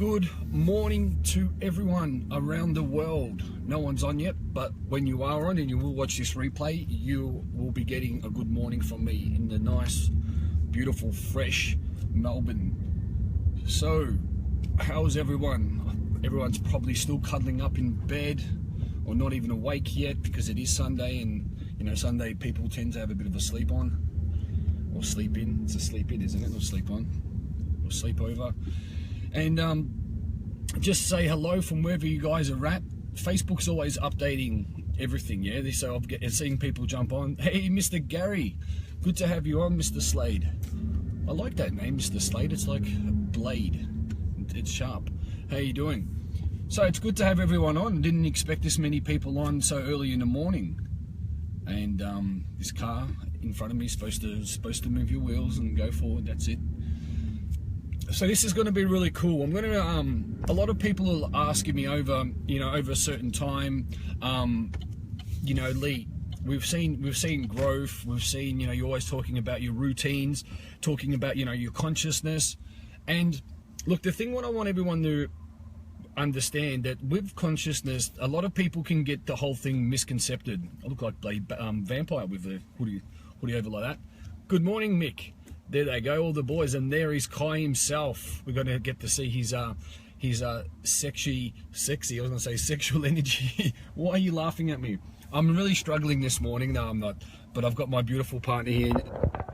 Good morning to everyone around the world. No one's on yet, but when you are on and you will watch this replay, you will be getting a good morning from me in the nice, beautiful, fresh Melbourne. So, how's everyone? Everyone's probably still cuddling up in bed or not even awake yet because it is Sunday, and you know, Sunday people tend to have a bit of a sleep on or sleep in. It's a sleep in, isn't it? Not sleep on or sleep over. And just say hello from wherever you guys are at. Facebook's always updating everything, yeah? So I'm seeing people jump on. Hey, Mr. Gary, good to have you on, Mr. Slade. I like that name, Mr. Slade. It's like a blade. It's sharp. How you doing? So it's good to have everyone on. Didn't expect this many people on so early in the morning. And this car in front of me is supposed to move your wheels and go forward. That's it. So this is going to be really cool. I'm going to, a lot of people are asking me over a certain time, Lee, we've seen growth. We've seen, you're always talking about your routines, talking about, your consciousness. And look, the thing what I want everyone to understand that with consciousness, a lot of people can get the whole thing misconcepted. I look like a vampire with a hoodie over like that. Good morning, Mick. There they go, all the boys, and there is Klein himself. We're going to get to see his sexy, I was going to say sexual energy. Why are you laughing at me? I'm really struggling this morning. No, I'm not. But I've got my beautiful partner here.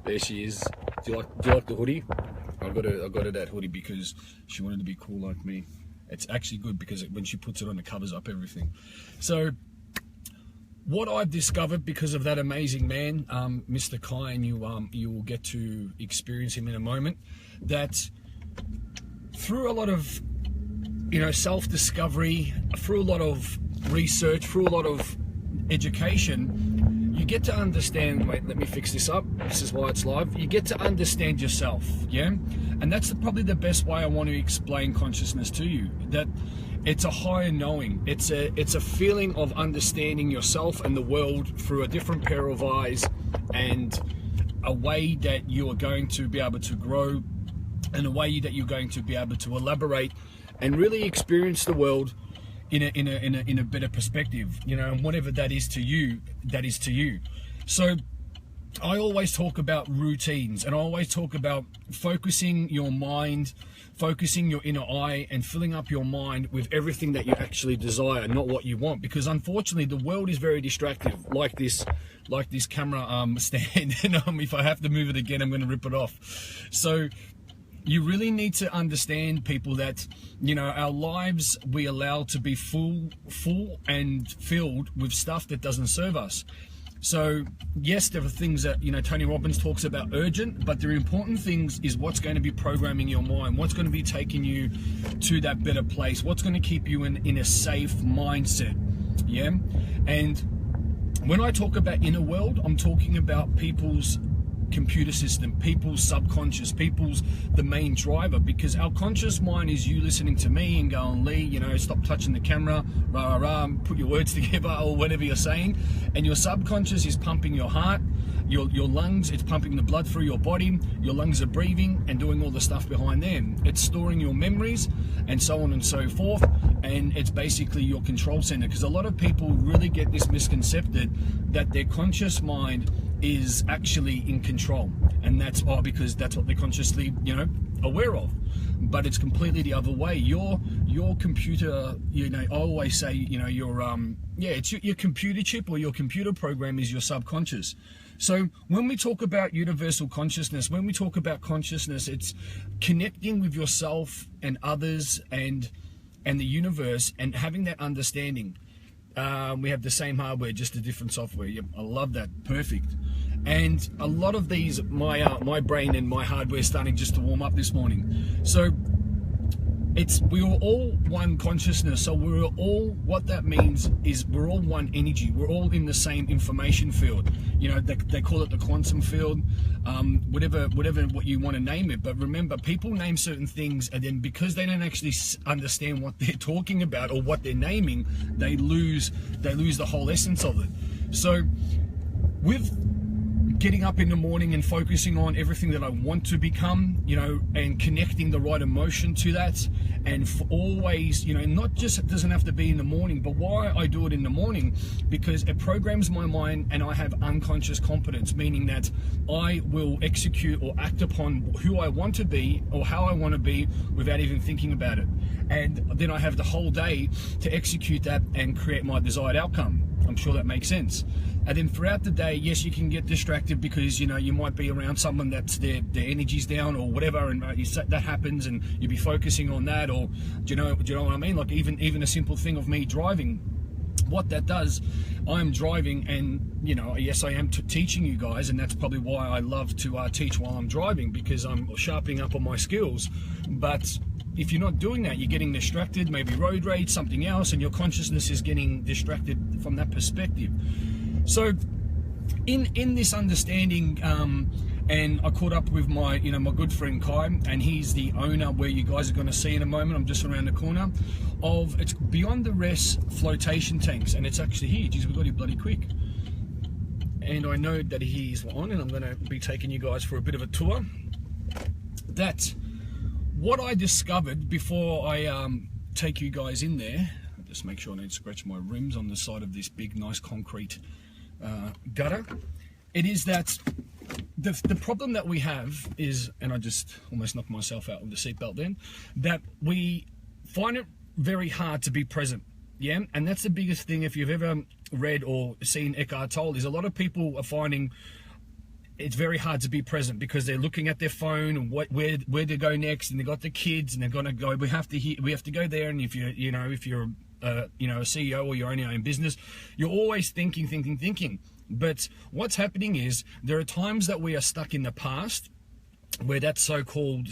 There she is. Do you like the hoodie? I got her that hoodie because she wanted to be cool like me. It's actually good because when she puts it on, it covers up everything. So what I've discovered because of that amazing man, Mr. Klein, you will get to experience him in a moment, that through a lot of self-discovery, through a lot of research, through a lot of education, you get to understand, wait, let me fix this up, this is why it's live, you get to understand yourself, yeah? And that's probably the best way I want to explain consciousness to you, that it's a higher knowing. It's a feeling of understanding yourself and the world through a different pair of eyes, and a way that you are going to be able to grow, and a way that you're going to be able to elaborate and really experience the world in a better perspective, and whatever that is to you, that is to you. So I always talk about routines, and I always talk about focusing your mind, focusing your inner eye, and filling up your mind with everything that you actually desire, not what you want. Because unfortunately, the world is very distractive, like this camera stand. And if I have to move it again, I'm going to rip it off. So you really need to understand, people, that our lives we allow to be full and filled with stuff that doesn't serve us. So yes, there are things that Tony Robbins talks about urgent, but the important things is what's going to be programming your mind, what's going to be taking you to that better place, what's going to keep you in a safe mindset. Yeah. And when I talk about inner world, I'm talking about people's computer system, people's subconscious, the main driver, because our conscious mind is you listening to me and going, Lee, stop touching the camera, rah, rah, rah, put your words together, or whatever you're saying. And your subconscious is pumping your heart, your lungs, it's pumping the blood through your body, your lungs are breathing and doing all the stuff behind them. It's storing your memories and so on and so forth. And it's basically your control center, because a lot of people really get this misconcepted that their conscious mind is actually in control, and that's because that's what they're consciously aware of. But it's completely the other way. Your computer, I always say, it's your computer chip, or your computer program is your subconscious. So when we talk about universal consciousness, when we talk about consciousness, it's connecting with yourself and others and the universe, and having that understanding. We have the same hardware, just a different software. Yep, I love that. Perfect. And a lot of these, my brain and my hardware starting just to warm up this morning. So we are all one consciousness. So we're all, what that means is we're all one energy. We're all in the same information field. They call it the quantum field, whatever what you want to name it. But remember, people name certain things, and then because they don't actually understand what they're talking about or what they're naming, they lose the whole essence of it. So with getting up in the morning and focusing on everything that I want to become, you know, and connecting the right emotion to that. And for always, you know, not just, it doesn't have to be in the morning, but why I do it in the morning, because it programs my mind and I have unconscious competence, meaning that I will execute or act upon who I want to be or how I want to be without even thinking about it. And then I have the whole day to execute that and create my desired outcome. I'm sure that makes sense. And then throughout the day, yes, you can get distracted because, you know, you might be around someone that's their energy's down or whatever, and that happens, and you'll be focusing on that. Or do you know what I mean? Like even a simple thing of me driving, what that does, I'm driving, and you know, yes, I am teaching you guys, and that's probably why I love to teach while I'm driving, because I'm sharpening up on my skills. But if you're not doing that, you're getting distracted, maybe road rage, something else, and your consciousness is getting distracted from that perspective. So in this understanding, and I caught up with my good friend Klein, and he's the owner, where you guys are going to see in a moment, I'm just around the corner, of, it's Beyond the Rest flotation tanks, and it's actually here. Geez, we got here bloody quick. And I know that he's on, and I'm going to be taking you guys for a bit of a tour. That's what I discovered before I take you guys in there. I'll just make sure I don't scratch my rims on the side of this big, nice concrete gutter. It is that the problem that we have is, and I just almost knocked myself out with the seatbelt then, that we find it very hard to be present. Yeah, and that's the biggest thing. If you've ever read or seen Eckhart Tolle, is a lot of people are finding it's very hard to be present because they're looking at their phone and where to go next, and they've got the kids and they're gonna go. We have to go there. And if you're a CEO or you're owning your own business, you're always thinking. But what's happening is there are times that we are stuck in the past, where that so-called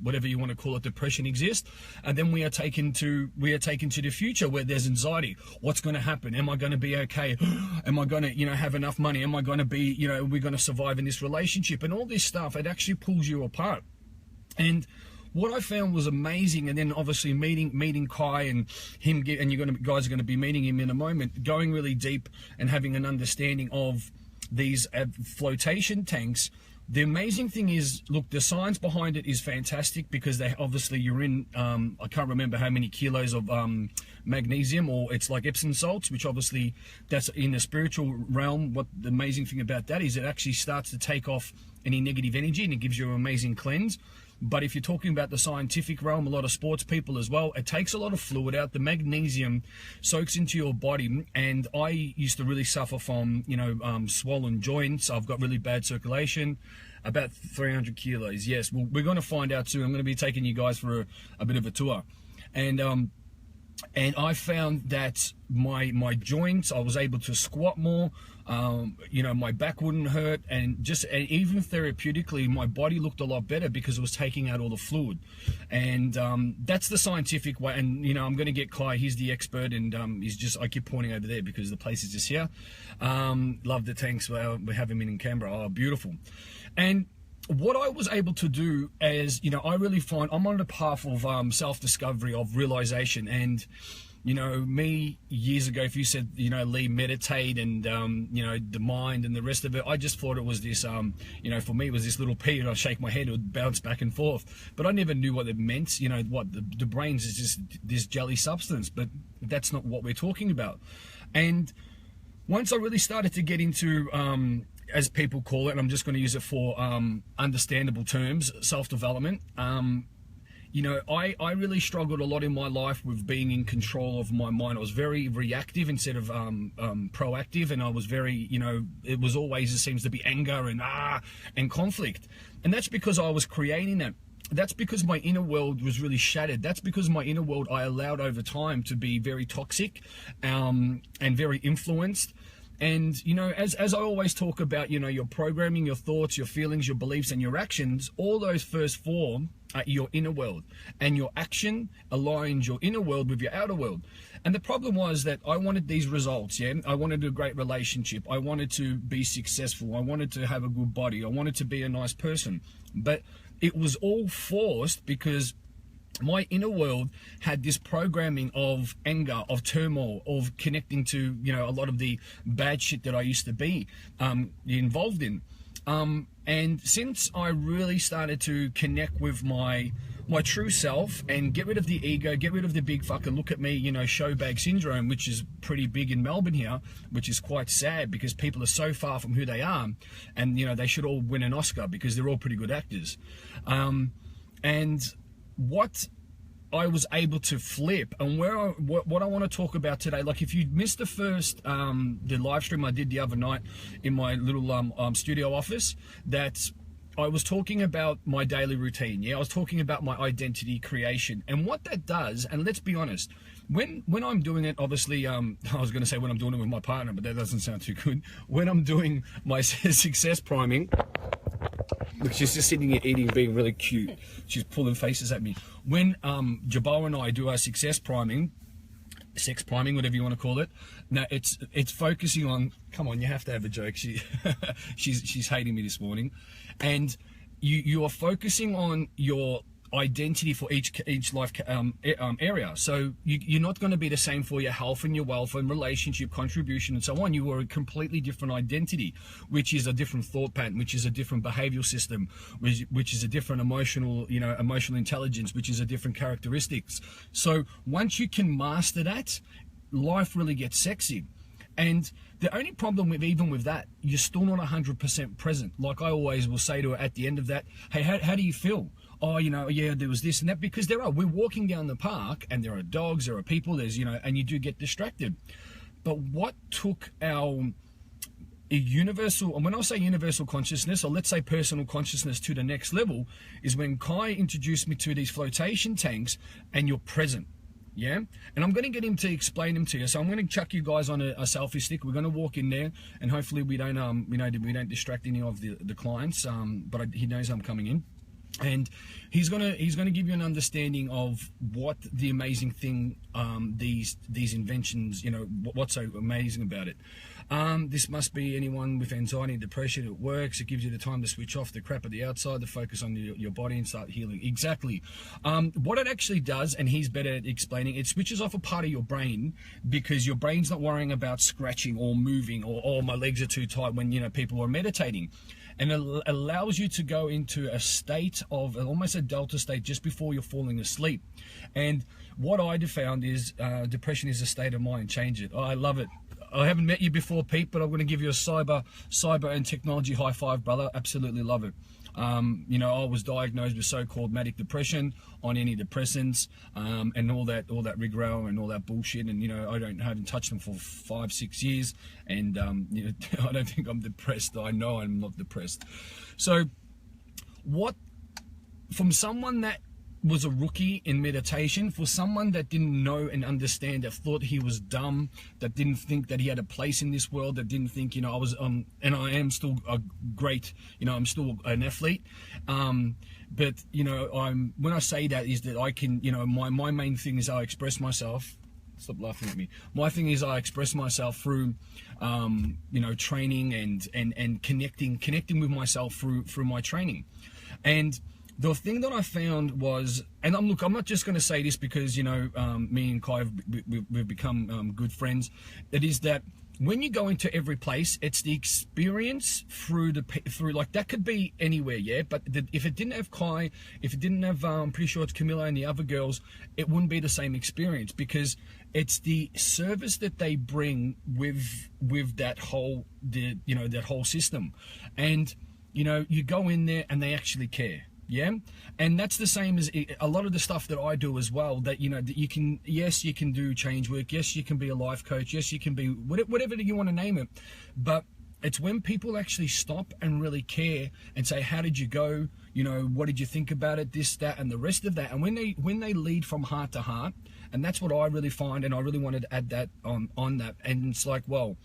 whatever you want to call it, depression exists, and then we are taken to the future, where there's anxiety. What's going to happen? Am I going to be okay? Am I going to have enough money? Am I going to be are we going to survive in this relationship? And all this stuff, it actually pulls you apart. And what I found was amazing, and then obviously meeting Kai and him, and guys are going to be meeting him in a moment, going really deep and having an understanding of these flotation tanks. The amazing thing is, look, the science behind it is fantastic, because they obviously, you're in, I can't remember how many kilos of magnesium, or it's like Epsom salts, which obviously that's in the spiritual realm. What the amazing thing about that is it actually starts to take off any negative energy, and it gives you an amazing cleanse. But if you're talking about the scientific realm, a lot of sports people as well, it takes a lot of fluid out. The magnesium soaks into your body, and I used to really suffer from, swollen joints. I've got really bad circulation, about 300 kilos. Yes, well, we're going to find out soon. I'm going to be taking you guys for a bit of a tour. And I found that my joints, I was able to squat more, my back wouldn't hurt, and even therapeutically, my body looked a lot better because it was taking out all the fluid. And that's the scientific way. And, I'm going to get Kai, he's the expert, and I keep pointing over there because the place is just here. Love the tanks. We have him in Canberra. Oh, beautiful. And what I was able to do is, I really find I'm on the path of self-discovery, of realization. And, me years ago, if you said, Lee, meditate and, the mind and the rest of it, I just thought it was this, for me, it was this little pea, and I'd shake my head, it would bounce back and forth. But I never knew what it meant. The brains is just this jelly substance, but that's not what we're talking about. And once I really started to get into, as people call it, and I'm just going to use it for understandable terms, self-development. I really struggled a lot in my life with being in control of my mind. I was very reactive instead of proactive, and I was very, it was always, it seems to be anger and conflict. And that's because I was creating that. That's because my inner world was really shattered. That's because my inner world I allowed over time to be very toxic and very influenced. And, as I always talk about, your programming, your thoughts, your feelings, your beliefs, and your actions, all those first four are your inner world. And your action aligns your inner world with your outer world. And the problem was that I wanted these results, yeah? I wanted a great relationship. I wanted to be successful. I wanted to have a good body. I wanted to be a nice person. But it was all forced because my inner world had this programming of anger, of turmoil, of connecting to, you know, a lot of the bad shit that I used to be involved in. And since I really started to connect with my true self and get rid of the ego, get rid of the big fucking look at me, you know, showbag syndrome, which is pretty big in Melbourne here, which is quite sad because people are so far from who they are, and, you know, they should all win an Oscar because they're all pretty good actors. And what I was able to flip, and what I want to talk about today, like if you missed the first the live stream I did the other night in my little studio office, that I was talking about my daily routine. Yeah, I was talking about my identity creation and what that does. And let's be honest, when I'm doing it, obviously, I was going to say when I'm doing it with my partner, but that doesn't sound too good. When I'm doing my success priming, look, she's just sitting here eating, being really cute. She's pulling faces at me. When Jabal and I do our success priming, sex priming, whatever you want to call it. Now it's focusing on, come on, you have to have a joke. She's hating me this morning. And you are focusing on your identity for each life area. So you're not going to be the same for your health and your wealth and relationship contribution and so on. You are a completely different identity, which is a different thought pattern, which is a different behavioral system, which is a different emotional intelligence, which is a different characteristics. So once you can master that, life really gets sexy. And the only problem with even with that, you're still not 100% present. Like I always will say to her at the end of that, hey, how do you feel? Oh, you know, yeah, there was this and that, because we're walking down the park and there are dogs, there are people, there's, you know, and you do get distracted. But what took our universal, and when I say universal consciousness, or let's say personal consciousness, to the next level, is when Kai introduced me to these flotation tanks and you're present. Yeah, and I'm going to get him to explain them to you. So I'm going to chuck you guys on a selfie stick. We're going to walk in there, and hopefully we don't distract any of the clients. But he knows I'm coming in, and he's gonna give you an understanding of what the amazing thing these inventions, you know, what's so amazing about it. This must be anyone with anxiety and depression. It works. It gives you the time to switch off the crap at the outside, to focus on your body and start healing. Exactly. What it actually does, and he's better at explaining, it switches off a part of your brain, because your brain's not worrying about scratching or moving or, oh, my legs are too tight, when, you know, people are meditating. And it allows you to go into a state of almost a delta state just before you're falling asleep. And what I found is depression is a state of mind. Change it. Oh, I love it. I haven't met you before, Pete, but I'm going to give you a cyber and technology high five, brother. Absolutely love it. You know, I was diagnosed with so-called manic depression, on antidepressants, and all that rigmarole and all that bullshit. And, you know, I haven't touched them for 5-6 years, and you know, I don't think I'm depressed. I know I'm not depressed. So, from someone that was a rookie in meditation, for someone that didn't know and understand, that thought he was dumb, that didn't think that he had a place in this world, that didn't think, you know, I was and I am still a great, you know, I'm still an athlete, but, you know, when I say that, is that I can, you know, my main thing is I express myself. Stop laughing at me. My thing is I express myself through you know, training and connecting with myself through my training. And the thing that I found was, and I'm not just going to say this because, you know, me and Kai, we've become good friends. It is that when you go into every place, it's the experience through like, that could be anywhere, yeah. But if it didn't have Kai, if it didn't have, I'm pretty sure it's Camilla and the other girls, it wouldn't be the same experience, because it's the service that they bring with that whole that whole system. And, you know, you go in there and they actually care. Yeah, and that's the same as a lot of the stuff that I do as well, that, you know, that you can, yes, you can do change work, yes, you can be a life coach, yes, you can be whatever you want to name it, but it's when people actually stop and really care and say, how did you go, you know, what did you think about it, this, that, and the rest of that. And when they lead from heart to heart, and that's what I really find, and I really wanted to add that on that. And it's like, well,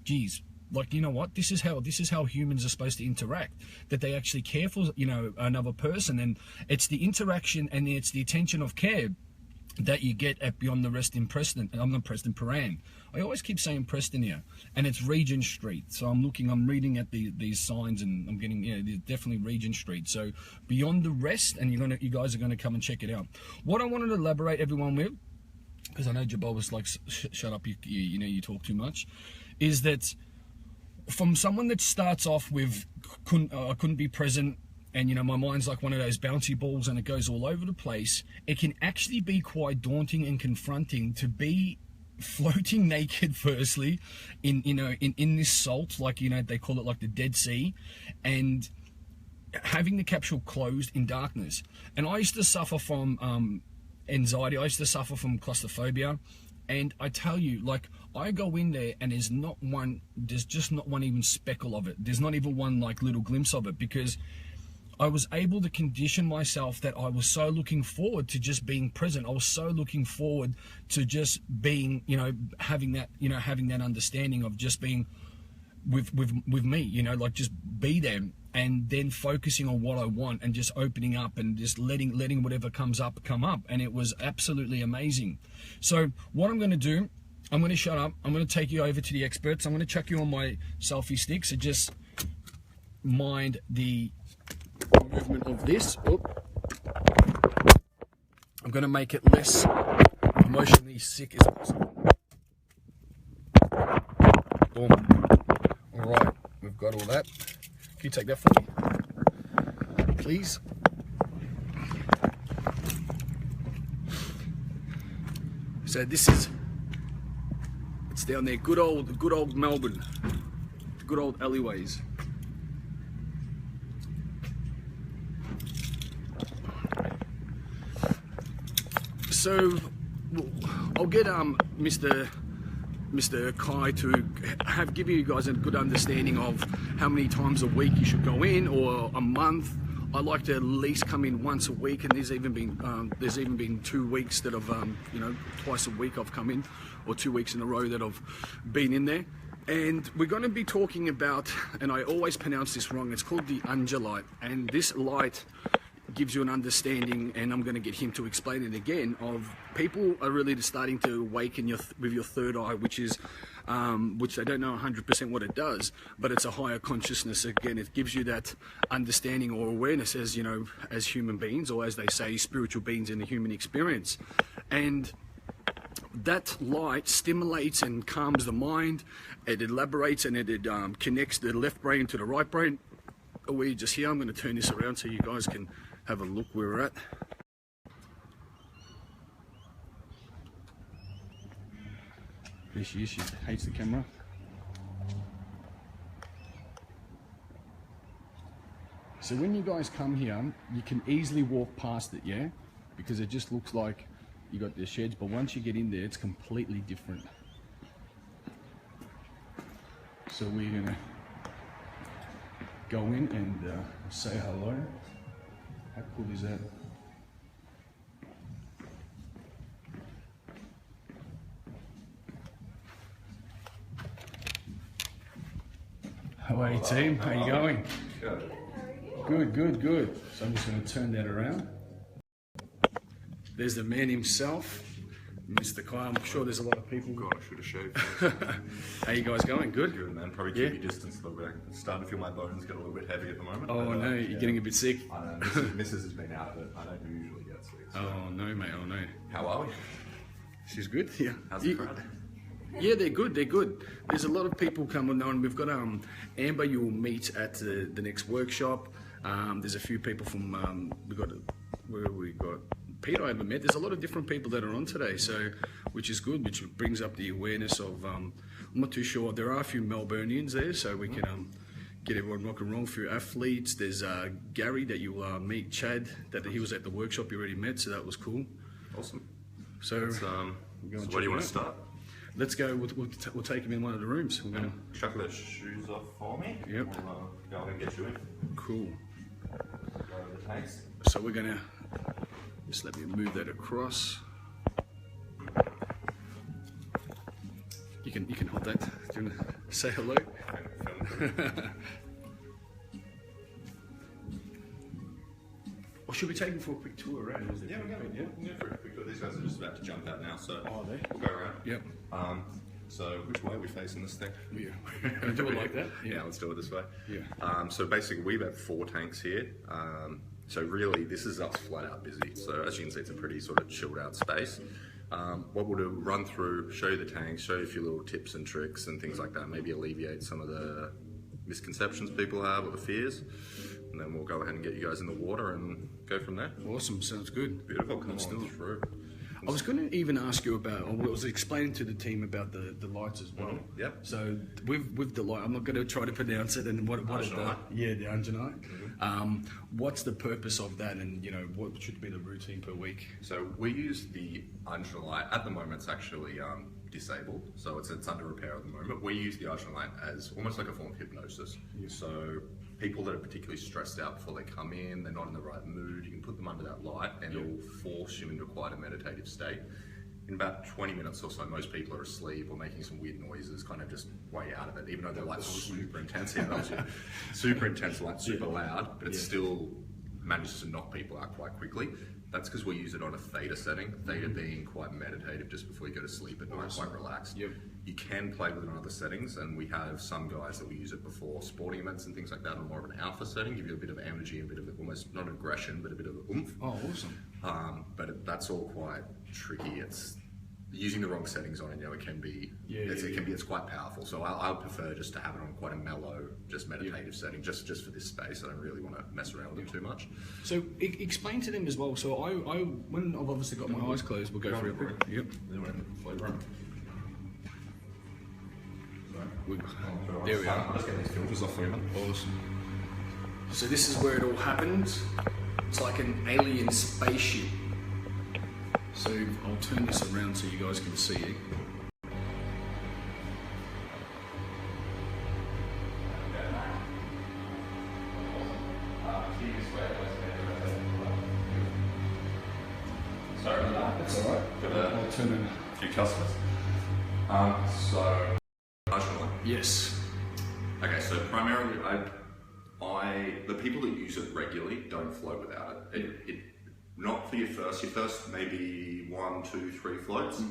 geez, like, you know what, this is how humans are supposed to interact, that they actually care for, you know, another person. And it's the interaction and it's the attention of care that you get at Beyond the Rest in Preston. I'm not Preston, Paran. I always keep saying Preston here, and it's Regent Street. So I'm reading at these signs, and I'm getting, there's definitely Regent Street. So Beyond the Rest, and you guys are gonna come and check it out. What I wanted to elaborate everyone with, because I know Jabal was like, shut up, you talk too much, is that from someone that starts off with I couldn't be present, and my mind's like one of those bouncy balls and it goes all over the place, it can actually be quite daunting and confronting to be floating naked firstly in this salt, like they call it like the Dead Sea, and having the capsule closed in darkness. And I used to suffer from anxiety, I used to suffer from claustrophobia, and I tell you, like, I go in there and there's just not one even speckle of it, there's not even one like little glimpse of it, because I was able to condition myself that I was so looking forward to just being present. I was so looking forward to just being, having that understanding of just being with me, like just be there, and then focusing on what I want and just opening up and just letting whatever comes up come up. And it was absolutely amazing. So what I'm going to do, I'm going to shut up. I'm going to take you over to the experts. I'm going to chuck you on my selfie stick. So just mind the movement of this. I'm going to make it less emotionally sick as possible. Boom. All right, we've got all that. Can you take that for me, please? So it's down there. Good old Melbourne. Good old alleyways. So I'll get Mr. Kai to give you guys a good understanding of how many times a week you should go in, or a month. I like to at least come in once a week, and there's even been 2 weeks that I've twice a week I've come in, or 2 weeks in a row that I've been in there. And we're going to be talking about, and I always pronounce this wrong, it's called the Light, and this light gives you an understanding, and I'm going to get him to explain it again, of people are really starting to awaken with your third eye, which is which they don't know 100% what it does, but it's a higher consciousness. Again, it gives you that understanding or awareness as as human beings, or as they say, spiritual beings in the human experience. And that light stimulates and calms the mind. It elaborates, and it connects the left brain to the right brain. We're just here. I'm going to turn this around so you guys can have a look where we're at. There she is. She hates the camera. So when you guys come here, you can easily walk past it, yeah? Because it just looks like you got the sheds, but once you get in there, it's completely different. So we're gonna go in and say hello. How cool is that? How are you, team? How you going? Good. Good, good, good. So I'm just going to turn that around. There's the man himself, Mr. Klein. I'm sure there's a lot of people. God, I should have shaved. How you guys going? Good? Good, man. Probably keep your distance a little bit. I'm starting to feel my bones get a little bit heavy at the moment. Oh, but, no, you're getting a bit sick. I know. Mrs. has been out of it. I don't usually get sick. So. Oh, no, mate. Oh, no. How are we? She's good, yeah. How's the crowd? Yeah, they're good. They're good. There's a lot of people coming on. We've got Amber. You'll meet at the next workshop. There's a few people from we got Peter. I haven't met. There's a lot of different people that are on today. So, which is good. Which brings up the awareness of. I'm not too sure. There are a few Melburnians there, so we can get everyone rock and roll. A few athletes. There's Gary that you'll meet. Chad that he was at the workshop. You already met, so that was cool. Awesome. So, so where do you want to start? Let's go. We'll take him in one of the rooms. We're gonna chuck the shoes off for me. Yep. We'll go and get you in. Cool. Go over the tanks. So we're gonna just let me move that across. You can hold that. Do you want to say hello? Or should we take them for a quick tour around? Yeah, we'll go for a quick tour. These guys are just about to jump out now, so they? we'll go around. Yep. So which way are we facing this thing? Yeah. Can I do it like that? Yeah, let's do it this way. Yeah. So basically we have 4 tanks here. So really this is us flat out busy. So as you can see, it's a pretty sort of chilled out space. What we'll do, run through, show you the tanks, show you a few little tips and tricks and things like that, maybe alleviate some of the misconceptions people have or the fears. And then we'll go ahead and get you guys in the water and go from there. Awesome, sounds good. Beautiful, come on through. I was going to even ask you about, I was explaining to the team about the lights as well. Yep. So with the light, I'm not going to try to pronounce it and what it does. Yeah, the Anjanite. What's the purpose of that, and what should be the routine per week? So we use the Argent light. At the moment, it's actually disabled, so it's under repair at the moment. We use the Argent light as almost like a form of hypnosis. Yeah. So people that are particularly stressed out before they come in, they're not in the right mood, you can put them under that light and it'll force you into quite a meditative state. In about 20 minutes or so, most people are asleep or making some weird noises, kind of just way out of it, even though they're like super intense. Yeah, that was super intense light, super loud, but it still manages to knock people out quite quickly. That's because we use it on a theta setting, theta being quite meditative just before you go to sleep at night, quite relaxed. Yep. You can play with it on other settings, and we have some guys that we use it before sporting events and things like that on more of an alpha setting, give you a bit of energy, a bit of almost not aggression, but a bit of oomph. Oh, awesome. That's all quite tricky. It's using the wrong settings on it, it can be, it's quite powerful. So I prefer just to have it on quite a mellow, just meditative setting, just for this space. I don't really want to mess around with it too much. So explain to them as well. So when I've obviously got my eyes closed, we'll go for a quick. Yep. There we are. Let's get these filters off for you. Awesome. So this is where it all happened. It's like an alien spaceship. So I'll turn this around so you guys can see it. Sorry about that. That's alright. I'll turn it. A few customers. Yes. Okay, so primarily, the people that use it regularly don't float without it. It not for your first maybe 1, 2, 3 floats.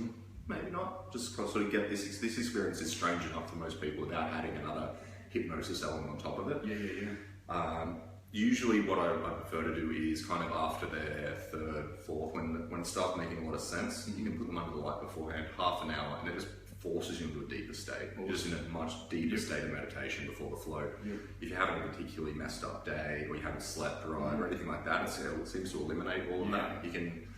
Maybe not. Just sort of get this experience is strange enough for most people without adding another hypnosis element on top of it. Usually what I prefer to do is kind of after their 3rd, 4th, when it starts making a lot of sense, you can put them under the light beforehand, half an hour, and it just forces you into a deeper state. You're just in a much deeper state of meditation before the float. If you're having a particularly messed up day, or you haven't slept right, or anything like that, it seems to eliminate all of that. You can,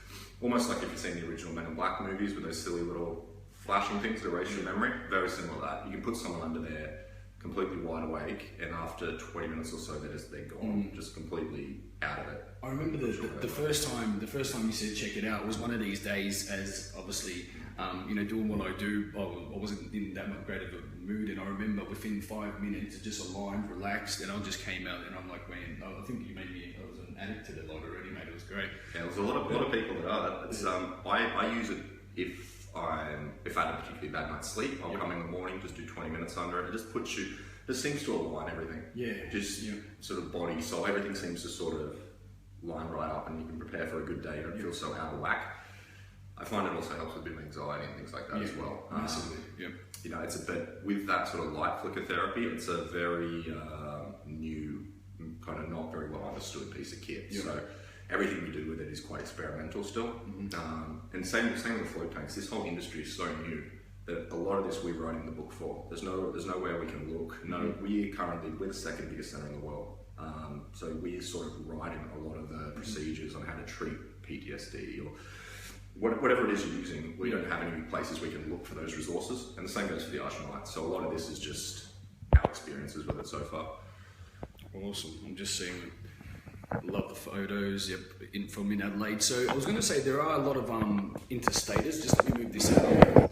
almost like if you've seen the original Men in Black movies with those silly little flashing things that erase your memory, very similar to that. You can put someone under there completely wide awake, and after 20 minutes or so, they're gone, just completely out of it. I remember the first time you said check it out was one of these days, as obviously doing what I do, I wasn't in that much great of a mood, and I remember within 5 minutes, just aligned, relaxed, and I just came out, and I'm like, man, I think you made me, I was an addict to the light already, mate. It was great. Yeah, there's a lot of people that are. It's, I use it if I had a particularly bad night's sleep. I'll come in the morning, just do 20 minutes under it. It just puts you, just seems to align everything. Sort of body, soul, everything seems to sort of line right up, and you can prepare for a good day. You don't feel so out of whack. I find it also helps with a bit of anxiety and things like that as well. Massively. It's a bit with that sort of light flicker therapy. It's a very new, kind of not very well understood piece of kit. So everything we do with it is quite experimental still. And same with the float tanks. This whole industry is so new that a lot of this we're writing the book for. There's nowhere we can look. We're the 2nd biggest center in the world. So we're sort of writing a lot of the procedures on how to treat PTSD or whatever it is you're using. We don't have any places we can look for those resources, and the same goes for the Argent light. So a lot of this is just our experiences with it so far. Awesome. I'm just seeing it. Love the photos. From in Adelaide. So I was going to say there are a lot of interstaters. Just let me move this out.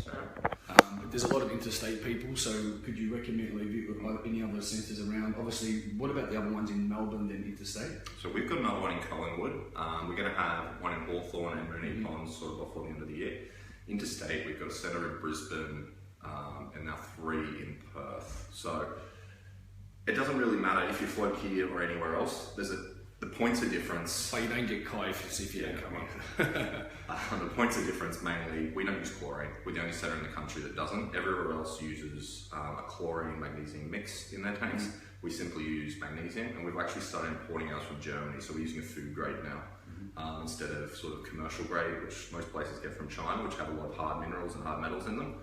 There's a lot of interstate people, so could you recommend any other centres around? Obviously, what about the other ones in Melbourne then interstate? So we've got another one in Collingwood. We're going to have one in Hawthorn and Moonee Ponds sort of before the end of the year. Interstate, we've got a centre in Brisbane and now 3 in Perth. So it doesn't really matter if you float here or anywhere else. There's The points of difference. Oh, you don't get Kai if you don't come in. The points of difference mainly, we don't use chlorine. We're the only centre in the country that doesn't. Everywhere else uses a chlorine magnesium mix in their tanks. We simply use magnesium, and we've actually started importing ours from Germany. So we're using a food grade now instead of sort of commercial grade, which most places get from China, which have a lot of hard minerals and hard metals in them.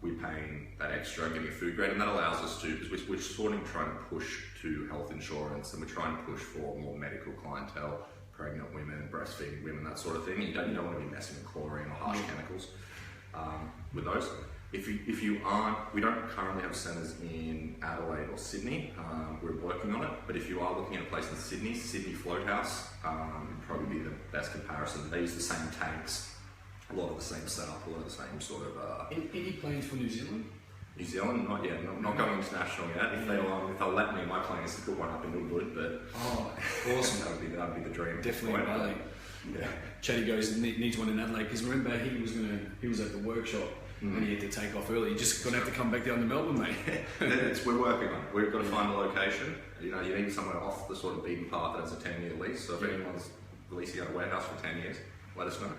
We're paying that extra and getting a food grade, and that allows us to, because we're sort of trying to push to health insurance, and we're trying to push for more medical clientele, pregnant women, breastfeeding women, that sort of thing. You don't want to be messing with chlorine or harsh chemicals with those. If you aren't, we don't currently have centres in Adelaide or Sydney. We're working on it, but if you are looking at a place in Sydney Floathouse would probably be the best comparison. They use the same tanks, a lot of the same setup, a lot of the same sort of. Any plans for New Zealand? New Zealand, not yet. Not going international yet. If they'll let me, my plan is to put one up in Woodwood, but awesome. that'd be the dream. Definitely in Bali. Yeah. Chatty goes needs one in Adelaide because remember he was at the workshop. And he had to take off early. You're just gonna have to come back down to Melbourne, mate. We're working on it. We've got to find a location. You need somewhere off the sort of beaten path that has a 10-year lease. So if anyone's leasing out a warehouse for 10 years, let us know.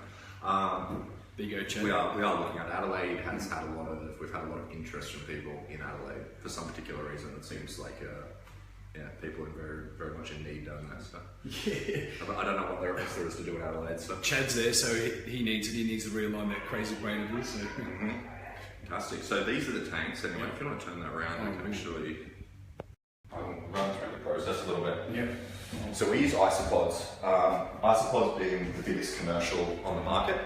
There you go, Chad. We are looking at Adelaide. We've had a lot of interest from people in Adelaide for some particular reason. It seems like people are very, very much in need down there. So I don't know what there is to do in Adelaide. So Chad's there, so he needs it. He needs to realign that crazy brain of his. So. Fantastic. So these are the tanks. Anyway, if you want to turn that around, I can actually run through the process a little bit. Yeah. So we use isopods. Isopods being the biggest commercial on the market.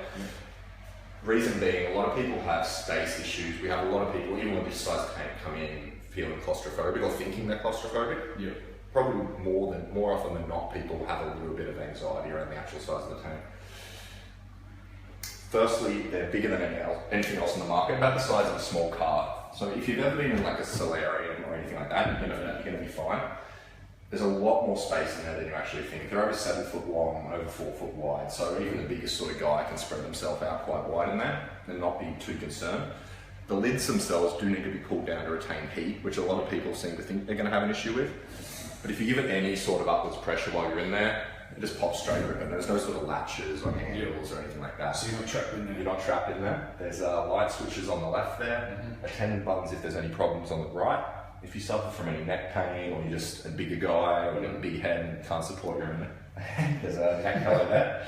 Reason being, a lot of people have space issues. We have a lot of people, even with this size tank, come in feeling claustrophobic or thinking they're claustrophobic. Yeah. Probably more often than not, people have a little bit of anxiety around the actual size of the tank. Firstly, they're bigger than anything else in the market, about the size of a small car. So if you've ever been in like a solarium or anything like that, you're going to be fine. There's a lot more space in there than you actually think. They're over 7 foot long, over 4 foot wide. So even the biggest sort of guy can spread themselves out quite wide in there and not be too concerned. The lids themselves do need to be pulled down to retain heat, which a lot of people seem to think they're going to have an issue with. But if you give it any sort of upwards pressure while you're in there, it just pops straight open. There's no sort of latches or handles or anything like that. So you're not trapped in there? You're not trapped in there. There's light switches on the left there, attendant buttons if there's any problems on the right. If you suffer from any neck pain or you're just a bigger guy or you have a big head and can't support your own, there's a neck cover there.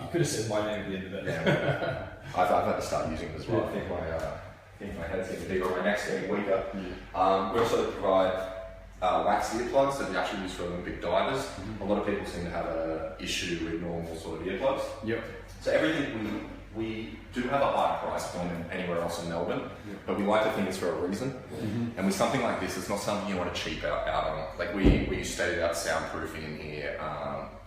You could have said my name at the end of it. Yeah, I've had to start using it as well. I think my head's getting bigger, my neck's getting weaker. We also provide wax earplugs that we actually use for Olympic divers. A lot of people seem to have an issue with normal sort of earplugs. Yep. So everything we do have a higher price point than anywhere else in Melbourne, but we like to think it's for a reason. And with something like this, it's not something you want to cheap out on. Like we use state-of-the-art soundproofing in here.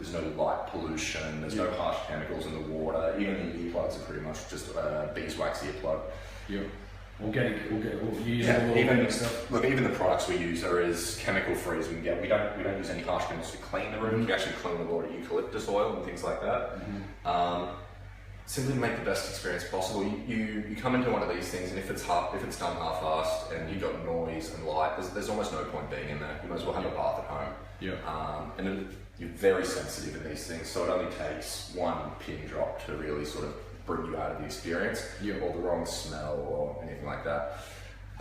There's no light pollution. There's no harsh chemicals in the water. Even the earplugs are pretty much just a beeswax earplug. Yeah. Organic even stuff. Look, even the products we use are as chemical free as we can get. We don't use any harsh chemicals to clean the rooms. We actually clean with a lot of eucalyptus oil and things like that. Simply to make the best experience possible. You come into one of these things, and if it's done half-assed and you've got noise and light, there's almost no point being in there. You might as well have a bath at home. Yeah. And then you're very sensitive in these things, so it only takes one pin drop to really sort of bring you out of the experience, or the wrong smell or anything like that.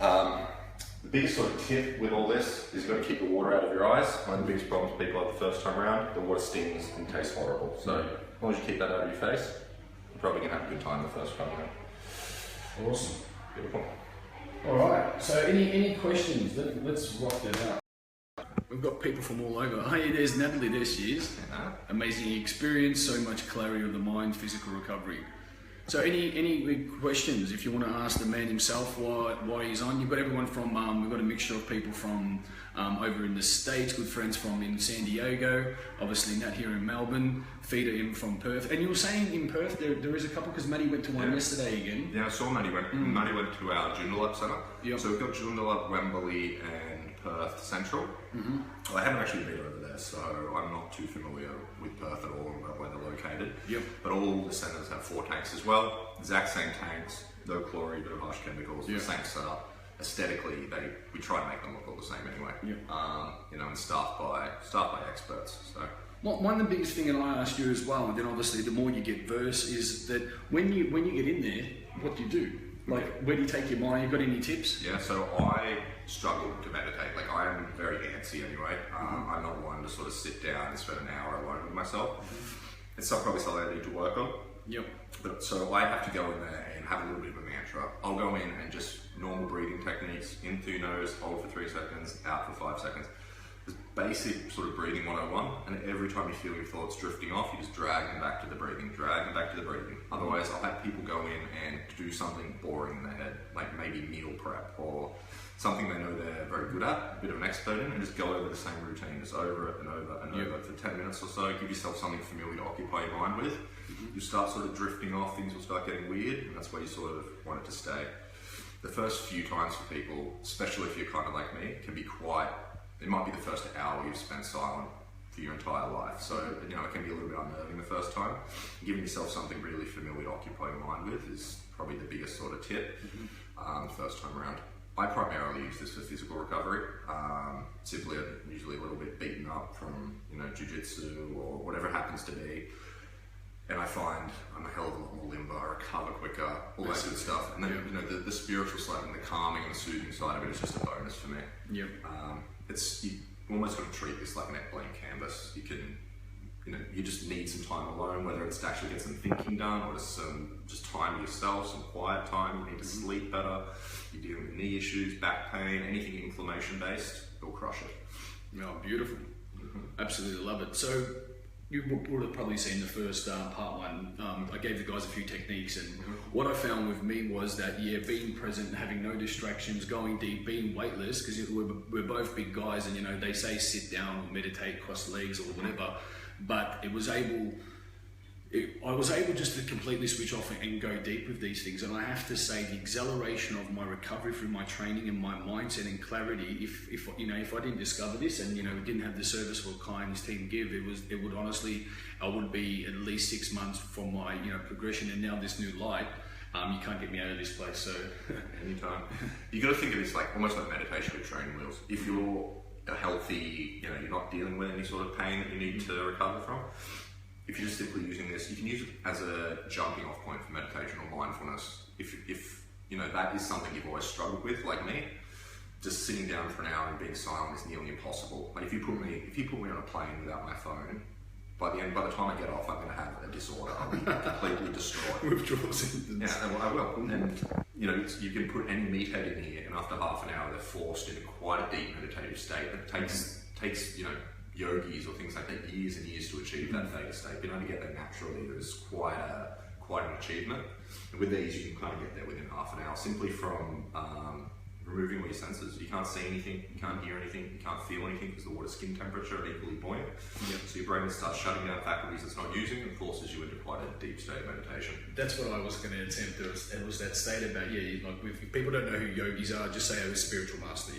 The biggest sort of tip with all this is you've got to keep the water out of your eyes. One of the biggest problems people have the first time around, the water stings and tastes horrible. So as long as you keep that out of your face, you're probably going to have a good time the first time around. Awesome. Beautiful. Alright, so any questions? Let's rock that out. We've got people from all over. Hey, there's Natalie, there she is. Amazing experience, so much clarity of the mind, physical recovery. So any questions, if you want to ask the man himself why he's on? You've got everyone from, we've got a mixture of people from over in the States, good friends from in San Diego, obviously Nat here in Melbourne, Feeder in from Perth. And you were saying in Perth there is a couple, because Maddie went to one yesterday again. Yeah, I saw Maddie went. Maddie went to our Joondalup Centre. Yep. So we've got Joondalup, Wembley and Perth Central. Well, I haven't actually been over there, so I'm not too familiar with Perth at all about where they're located. Yep. But all the centres have 4 tanks as well. Exact same tanks, no chlorine, no harsh chemicals, the same setup. aesthetically, we try and make them look all the same anyway. Yeah. You know, and staffed by experts. So. One of the biggest things, and I asked you as well, and then obviously the more you get versed, is that when you get in there, what do you do? Like, where do you take your mind? You got any tips? Yeah, so I struggle to meditate. Like, I am very antsy anyway. I'm not one to sort of sit down and spend an hour alone with myself. It's probably something I need to work on. Yep. But so I have to go in there and have a little bit of a mantra. I'll go in and just normal breathing techniques, in through your nose, hold for 3 seconds, out for 5 seconds. Just basic sort of breathing 101, and every time you feel your thoughts drifting off, you just drag them back to the breathing, Otherwise, I'll have people go in and do something boring in their head, like maybe meal prep or something they know they're very good at, a bit of an expert in, and just go over the same routine, just over it and over and over for 10 minutes or so. Give yourself something familiar to occupy your mind with. You start sort of drifting off, things will start getting weird, and that's where you sort of want it to stay. The first few times for people, especially if you're kind of like me, can be quite, it might be the first hour you've spent silent for your entire life. So, you know, it can be a little bit unnerving the first time. Giving yourself something really familiar to occupy your mind with is probably the biggest sort of tip first time around. I primarily use this for physical recovery. Simply, I'm usually a little bit beaten up from, you know, jiu-jitsu or whatever it happens to be. And I find I'm a hell of a lot more limber, I recover quicker, all that good stuff. And then, you know, the spiritual side and the calming and the soothing side of it is just a bonus for me. Yep. You almost got to treat this like an blank canvas. You can, you know, you just need some time alone, whether it's to actually get some thinking done or just time to yourself, some quiet time. You need to sleep better. You're dealing with knee issues, back pain, anything inflammation based, it'll crush it. Oh, beautiful. Absolutely love it. So, you would have probably seen the first part one. I gave the guys a few techniques, and what I found with me was that, being present, having no distractions, going deep, being weightless, because we're both big guys, and you know, they say sit down or meditate, cross legs or whatever, but I was able just to completely switch off and go deep with these things. And I have to say, the acceleration of my recovery through my training and my mindset and clarity, if I didn't discover this and, you know, didn't have the service what Klein and his team give, it would honestly, I would be at least 6 months from my, you know, progression. And now this new light, you can't get me out of this place. So anytime. You got to think of this like almost like meditation with training wheels. If you're a healthy, you know, you're not dealing with any sort of pain that you need to recover from, if you're just simply using this, you can use it as a jumping off point for meditation or mindfulness. If you know, that is something you've always struggled with, like me, just sitting down for an hour and being silent is nearly impossible. Like if you put me on a plane without my phone, by the time I get off, I'm going to have a disorder. I'll be completely destroyed. Withdrawal symptoms. Yeah, well, I will. And you know, you can put any meathead in here, and after half an hour, they're forced into quite a deep meditative state. It takes you know, yogis or things like that years and years to achieve that theta state. Being able to get there naturally is quite an achievement. And with these, you can kind of get there within half an hour simply from removing all your senses. You can't see anything, you can't hear anything, you can't feel anything because the water skin temperature are equally buoyant. So your brain starts shutting down faculties it's not using and forces you into quite a deep state of meditation. That's what I was going to attempt. It was that state about, like if people don't know who yogis are, just say, a spiritual master,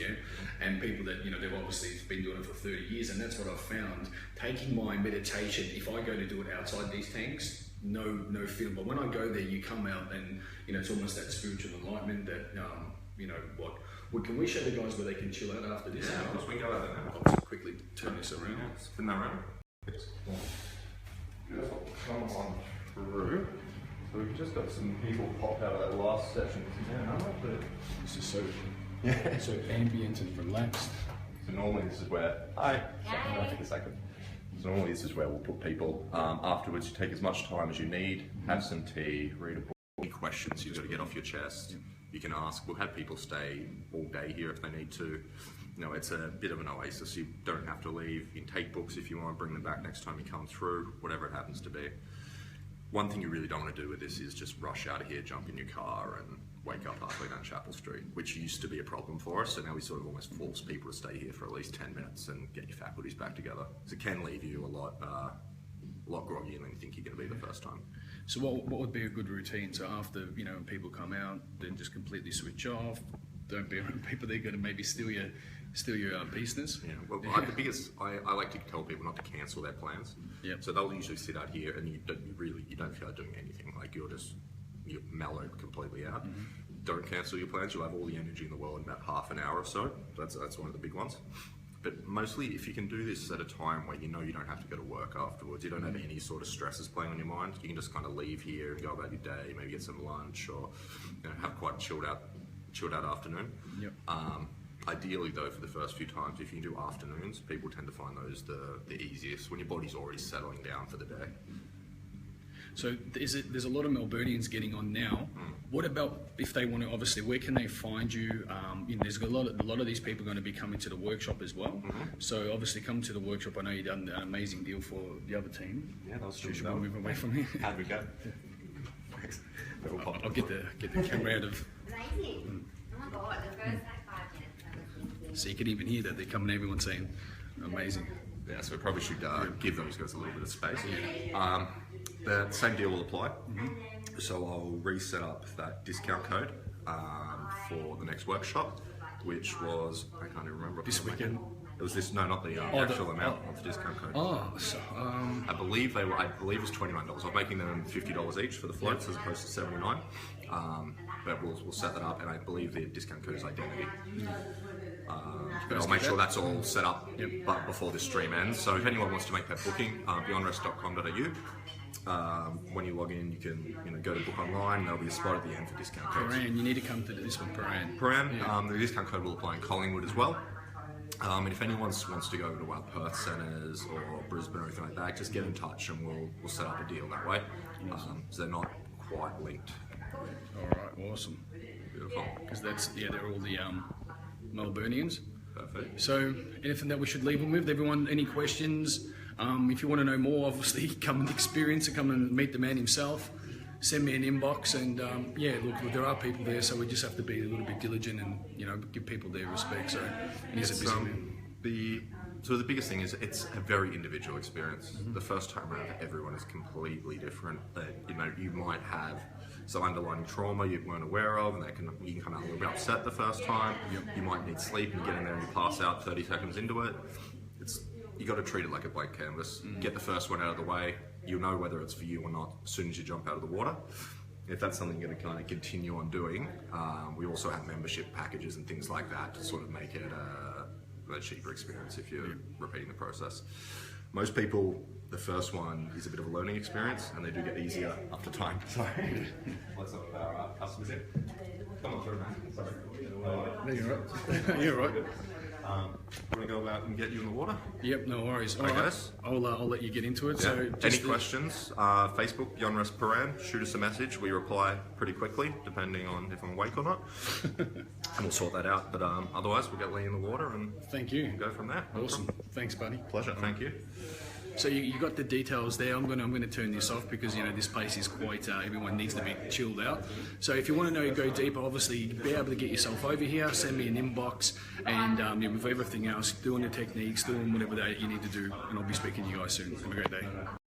and people that, you know, they've obviously been doing it for 30 years, and that's what I've found. Taking my meditation, if I go to do it outside these tanks, no feeling, but when I go there, you come out and, you know, it's almost that spiritual enlightenment that, you know, can we show the guys where they can chill out after this? Yeah, of course, we can go out there now. I'll just quickly turn this around. Yeah, spin that around. Beautiful. Come on through. So we've just got some people popped out of that last session. This is so ambient and relaxed. So normally this is where, take a second. So normally this is where we'll put people. Afterwards, you take as much time as you need, have some tea, read a book. Any questions you've got to get off your chest, you can ask. We'll have people stay all day here if they need to. You know, it's a bit of an oasis. You don't have to leave. You can take books if you want, bring them back next time you come through, whatever it happens to be. One thing you really don't want to do with this is just rush out of here, jump in your car and wake up halfway down Chapel Street, which used to be a problem for us. So now we sort of almost force people to stay here for at least 10 minutes and get your faculties back together. So it can leave you a lot groggier than you think you're going to be the first time. So what would be a good routine? So after, you know, people come out, then just completely switch off. Don't be around people that are going to maybe steal your business. Yeah. Well, the biggest I like to tell people not to cancel their plans. Yeah. So they'll usually sit out here, and you don't feel like doing anything. Like you're mellowed completely out. don't cancel your plans. You'll have all the energy in the world in about half an hour or so. That's one of the big ones. But mostly, if you can do this at a time where you know you don't have to go to work afterwards, you don't have any sort of stresses playing on your mind, you can just kind of leave here and go about your day, maybe get some lunch, or have quite a chilled out afternoon. Yep. Ideally, though, for the first few times, if you can do afternoons, people tend to find those the easiest when your body's already settling down for the day. So there's a lot of Melburnians getting on now. What about if they want to, obviously, where can they find you? There's a lot of these people going to be coming to the workshop as well. So obviously come to the workshop. I know you've done an amazing deal for the other team. Yeah, that was Should we move away from here? How'd we go? Thanks. I'll get the camera out of... Amazing. Oh my God, the first 5 minutes I was thinking. So you can even hear that they're coming, everyone's saying, amazing. Yeah, so we probably should give those guys a little bit of space. The same deal will apply. So I'll reset up that discount code for the next workshop, which was, I can't even remember. This weekend? It was this, no, not the actual amount of the discount code. Oh, so, I believe it was $29. I was making them $50 each for the floats as opposed to $79. But we'll set that up, and I believe the discount code is identity. But I'll make sure that's all set up but before this stream ends. So if anyone wants to make that booking, beyondrest.com.au. When you log in, you can go to book online. There'll be a spot at the end for discount codes. Paran, you need to come to this one, Paran. Paran, the discount code will apply in Collingwood as well. And if anyone wants to go to our Perth centres or Brisbane or anything like that, just get in touch and we'll set up a deal that way. So they're not quite linked. All right, awesome. Beautiful. Because they're all the Melburnians. Perfect. So anything that we should leave them with? Everyone, any questions? If you want to know more, obviously come and experience it, come and meet the man himself. Send me an inbox, and look, there are people there, so we just have to be a little bit diligent and give people their respect. So it is a busy man. The biggest thing is it's a very individual experience. The first time around, everyone is completely different. You might have some underlying trauma you weren't aware of, and you can come out a little bit upset the first time. You might need sleep, and you get in there and you pass out 30 seconds into it. You got to treat it like a blank canvas. Get the first one out of the way. You'll know whether it's for you or not as soon as you jump out of the water. If that's something you're going to kind of continue on doing, we also have membership packages and things like that to sort of make it a cheaper experience if you're repeating the process. Most people, the first one is a bit of a learning experience, and they do get easier after time. So let's have our customers in. Come on through, man. Sorry. No, you're right. You're right. Want to go out and get you in the water? Yep, no worries. All Okay, right. guys. I'll let you get into it. Yeah. So Any questions? Facebook, Beyond Rest Paran. Shoot us a message. We reply pretty quickly, depending on if I'm awake or not. And we'll sort that out. But otherwise, we'll get Lee in the water and Thank you. go from there. Awesome. Thanks, buddy. Pleasure. Thank you. So you got the details there. I'm gonna turn this off because this place is quite. Everyone needs to be chilled out. So if you want to go deeper, obviously be able to get yourself over here. Send me an inbox, and with everything else, doing the techniques, doing whatever that you need to do, and I'll be speaking to you guys soon. Have a great day.